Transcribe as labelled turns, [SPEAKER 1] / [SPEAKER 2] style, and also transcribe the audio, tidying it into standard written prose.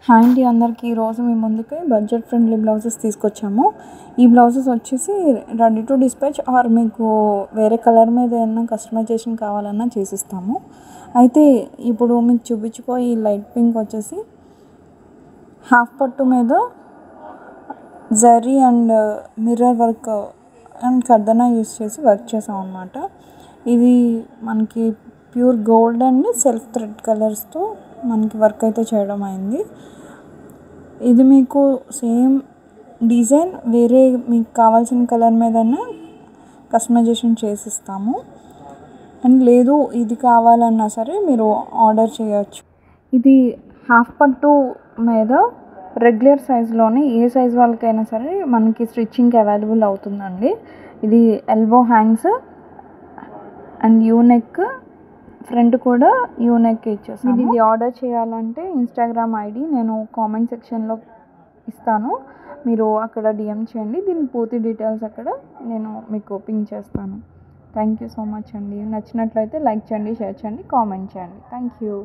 [SPEAKER 1] Hi అండి అందరికీ. ఈరోజు మీ ముందుకి బడ్జెట్ ఫ్రెండ్లీ బ్లౌజెస్ తీసుకొచ్చాము. ఈ బ్లౌజెస్ వచ్చేసి రెడీ టు డిస్పాచ్ ఆర్ మీకు వేరే కలర్ మీద ఏమన్నా కస్టమైజేషన్ కావాలన్నా చేసిస్తాము. అయితే ఇప్పుడు మీకు చూపించిపోయి లైట్ పింక్ వచ్చేసి హాఫ్ పట్టు మీద zari and mirror work and కర్దనా యూస్ చేసి వర్క్ చేసాం అన్నమాట. ఇది మనకి pure gold and self thread కలర్స్తో మనకి వర్క్ అయితే చేయడం అయింది. ఇది మీకు సేమ్ డిజైన్ వేరే మీకు కావాల్సిన కలర్ మీదనే కస్టమైజేషన్ చేసిస్తాము. అండ్ లేదు ఇది కావాలన్నా సరే మీరు ఆర్డర్ చేయొచ్చు. ఇది హాఫ్ పట్టు మీద రెగ్యులర్ సైజులోనే ఏ సైజ్ వాళ్ళకైనా సరే మనకి స్టిచ్చింగ్కి అవైలబుల్ అవుతుందండి. ఇది elbow hands and U neck, front కూడా యూ నెక్ ఇచ్చేసాము. ఇది ఆర్డర్ చేయాలంటే ఇన్స్టాగ్రామ్ ఐడి నేను కామెంట్ సెక్షన్లో ఇస్తాను, మీరు అక్కడ డిఎం చేయండి. దీని పూర్తి డీటెయిల్స్ అక్కడ నేను మీకు పింక్ చేస్తాను. థ్యాంక్ యూ సో మచ్ అండి. నచ్చినట్లయితే లైక్ చేయండి, షేర్ చేయండి, కామెంట్ చేయండి. Thank you.